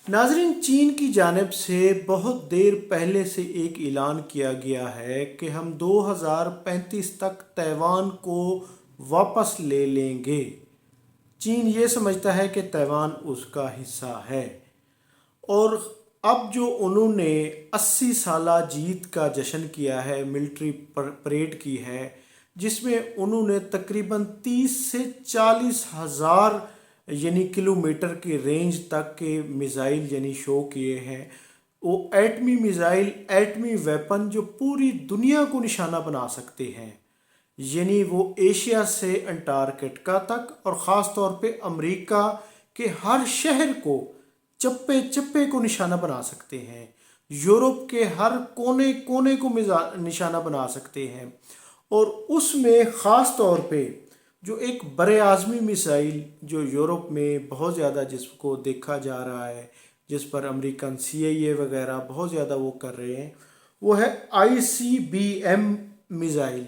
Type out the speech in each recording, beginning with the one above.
नाज़रीन, चीन की जानिब से बहुत देर पहले से एक ऐलान किया गया है कि हम 2035 तक ताइवान को वापस ले लेंगे। चीन ये समझता है कि ताइवान उसका हिस्सा है। और अब जो उन्होंने 80 साला जीत का जश्न किया है, मिलिट्री परेड की है, जिसमें उन्होंने तकरीबन 30 से 40 हज़ार यानी किलोमीटर की रेंज तक के मिज़ाइल यानी शो किए हैं। वो एटमी मिज़ाइल, एटमी वेपन जो पूरी दुनिया को निशाना बना सकते हैं, यानी वो एशिया से अंटार्कटिका तक और ख़ास तौर पे अमेरिका के हर शहर को चप्पे चप्पे को निशाना बना सकते हैं, यूरोप के हर कोने कोने को निशाना बना सकते हैं। और उसमें ख़ास तौर पे जो एक बड़े आज़मी मिसाइल जो यूरोप में बहुत ज़्यादा जिसको देखा जा रहा है, जिस पर अमेरिकन CIA वगैरह बहुत ज़्यादा वो कर रहे हैं, वो है ICBM मिज़ाइल।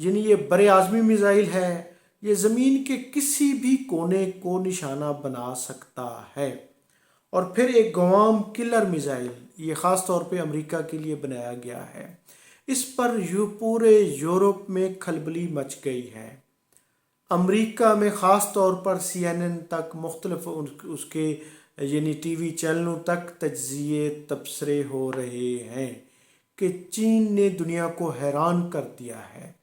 यानी ये बड़े आज़मी मिज़ाइल है, ये ज़मीन के किसी भी कोने को निशाना बना सकता है। और फिर एक गवाम किलर मिज़ाइल, ये ख़ास तौर पे अमेरिका के लिए बनाया गया है। इस पर पूरे यूरोप में खलबली मच गई है। अमेरिका में ख़ास तौर पर CNN तक मुख्तलिफ उसके यानी TV चैनलों तक तज्ज़िये तबसरे हो रहे हैं कि चीन ने दुनिया को हैरान कर दिया है।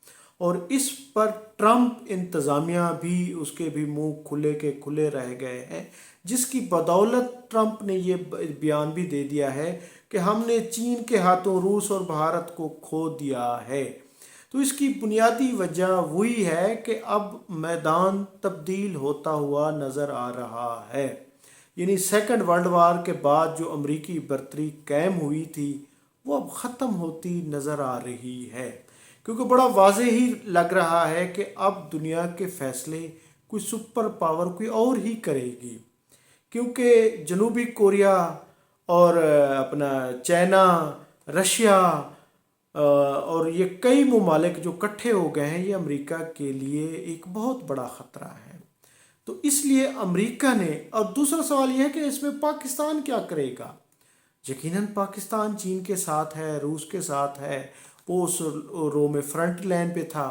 और इस पर ट्रंप इंतज़ामिया भी उसके भी मुंह खुले के खुले रह गए हैं, जिसकी बदौलत ट्रंप ने ये बयान भी दे दिया है कि हमने चीन के हाथों रूस और भारत को खो दिया है। तो इसकी बुनियादी वजह वही है कि अब मैदान तब्दील होता हुआ नज़र आ रहा है। यानी सेकंड वर्ल्ड वार के बाद जो अमरीकी बर्तरी कायम हुई थी, वो अब ख़त्म होती नज़र आ रही है, क्योंकि बड़ा वाज़ेह ही लग रहा है कि अब दुनिया के फ़ैसले कोई सुपर पावर कोई और ही करेगी। क्योंकि जनूबी कोरिया और अपना चाइना, रशिया और ये कई ममालिक जो इकट्ठे हो गए हैं, ये अमेरिका के लिए एक बहुत बड़ा ख़तरा है। तो इसलिए अमेरिका ने, और दूसरा सवाल यह है कि इसमें पाकिस्तान क्या करेगा। यकीनन पाकिस्तान चीन के साथ है, रूस के साथ है, वो उस रो में फ्रंट लाइन पे था।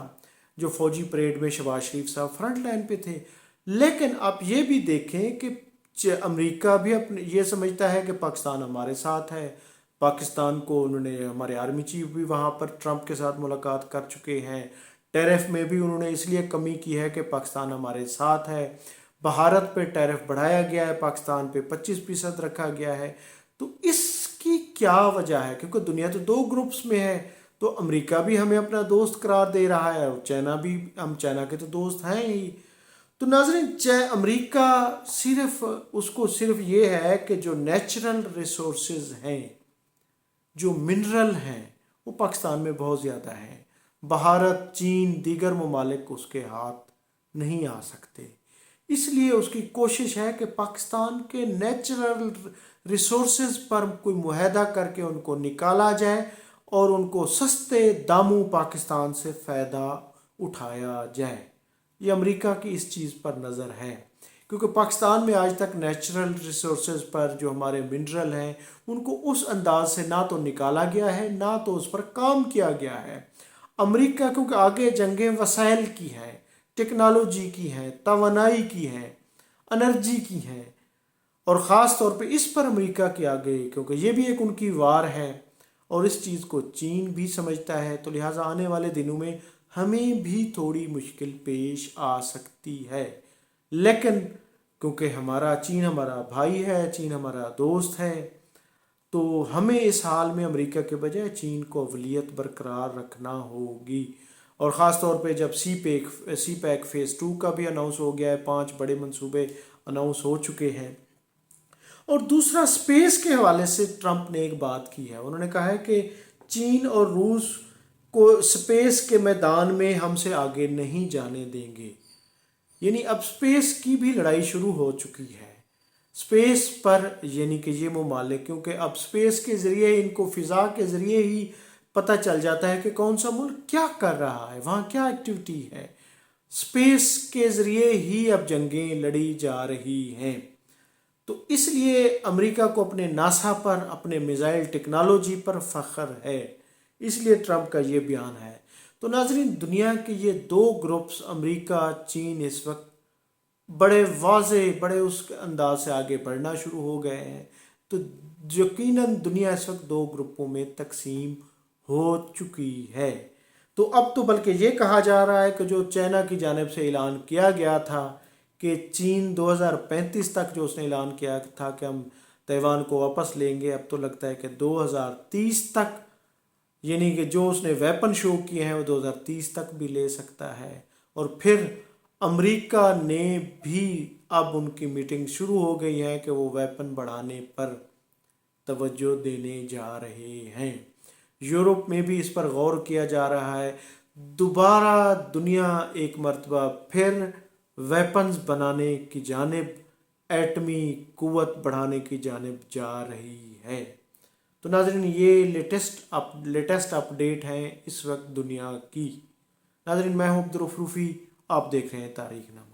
जो फौजी परेड में शहबाज शरीफ साहब फ्रंट लाइन पे थे। लेकिन आप ये भी देखें कि अमेरिका भी अपने ये समझता है कि पाकिस्तान हमारे साथ है। पाकिस्तान को उन्होंने, हमारे आर्मी चीफ भी वहाँ पर ट्रंप के साथ मुलाकात कर चुके हैं। टैरिफ में भी उन्होंने इसलिए कमी की है कि पाकिस्तान हमारे साथ है। भारत पे टैरिफ बढ़ाया गया है, पाकिस्तान पे 25% रखा गया है। तो इसकी क्या वजह है? क्योंकि दुनिया तो दो ग्रुप्स में है, तो अमेरिका भी हमें अपना दोस्त करार दे रहा है और चाइना भी, हम चाइना के तो दोस्त हैं ही। तो नाज़रीन, अमेरिका सिर्फ उसको सिर्फ ये है कि जो नेचुरल रिसोर्सेज हैं, जो मिनरल हैं, वो पाकिस्तान में बहुत ज़्यादा हैं। भारत, चीन, दीगर ममालिक उसके हाथ नहीं आ सकते। इसलिए उसकी कोशिश है कि पाकिस्तान के नेचुरल रिसोर्सेज पर कोई मुआहदा करके उनको निकाला जाए और उनको सस्ते दामों पाकिस्तान से फ़ायदा उठाया जाए। ये अमेरिका की इस चीज़ पर नज़र है, क्योंकि पाकिस्तान में आज तक नेचुरल रिसोर्सेज पर जो हमारे मिनरल हैं, उनको उस अंदाज से ना तो निकाला गया है, ना तो उस पर काम किया गया है। अमेरिका क्योंकि आगे जंगें वसाइल की हैं, टेक्नोलॉजी की हैं, तवानाई की हैं, एनर्जी की हैं, और ख़ास तौर पे इस पर अमेरिका के आगे, क्योंकि ये भी एक उनकी वार है और इस चीज़ को चीन भी समझता है। तो लिहाजा आने वाले दिनों में हमें भी थोड़ी मुश्किल पेश आ सकती है। लेकिन क्योंकि चीन हमारा भाई है, चीन हमारा दोस्त है, तो हमें इस हाल में अमेरिका के बजाय चीन को अवलियत बरकरार रखना होगी। और ख़ास तौर पे जब सी पैक फ़ेज़ 2 का भी अनाउंस हो गया है, 5 बड़े मंसूबे अनाउंस हो चुके हैं। और दूसरा, स्पेस के हवाले से ट्रंप ने एक बात की है। उन्होंने कहा है कि चीन और रूस को स्पेस के मैदान में हमसे आगे नहीं जाने देंगे। यानी अब स्पेस की भी लड़ाई शुरू हो चुकी है। स्पेस पर यानी कि ये ममालिक, क्योंकि अब स्पेस के ज़रिए, इनको फ़िज़ा के ज़रिए ही पता चल जाता है कि कौन सा मुल्क क्या कर रहा है, वहाँ क्या एक्टिविटी है। स्पेस के ज़रिए ही अब जंगें लड़ी जा रही हैं। तो تو اس لیے امریکہ کو اپنے ناسا پر، اپنے میزائل ٹیکنالوجی پر فخر ہے، اس لیے ٹرمپ کا یہ بیان ہے۔ تو ناظرین، دنیا کے یہ دو گروپس امریکہ چین اس وقت بڑے واضح، بڑے اس انداز سے آگے بڑھنا شروع ہو گئے ہیں۔ تو یقیناً دنیا اس وقت دو گروپوں میں تقسیم ہو چکی ہے۔ تو اب تو بلکہ یہ کہا جا رہا ہے کہ جو چائنا کی جانب سے اعلان کیا گیا تھا کہ چین 2035 تک جو اس نے اعلان کیا تھا کہ ہم تیوان کو واپس لیں گے، اب تو لگتا ہے کہ 2030 تک، یعنی کہ جو اس نے ویپن شو کیے ہیں وہ 2030 تک بھی لے سکتا ہے۔ اور پھر امریکہ نے بھی اب ان کی میٹنگ شروع ہو گئی ہے کہ وہ ویپن بڑھانے پر توجہ دینے جا رہے ہیں۔ یورپ میں بھی اس پر غور کیا جا رہا ہے۔ دوبارہ دنیا ایک مرتبہ پھر ویپنز بنانے کی جانب، ایٹمی قوت بڑھانے کی جانب جا رہی ہے۔ تو ناظرین، یہ لیٹسٹ اپڈیٹ ہیں اس وقت دنیا کی۔ ناظرین، میں ہوں عبدالرؤف روفی، آپ دیکھ رہے ہیں تاریخ نامہ۔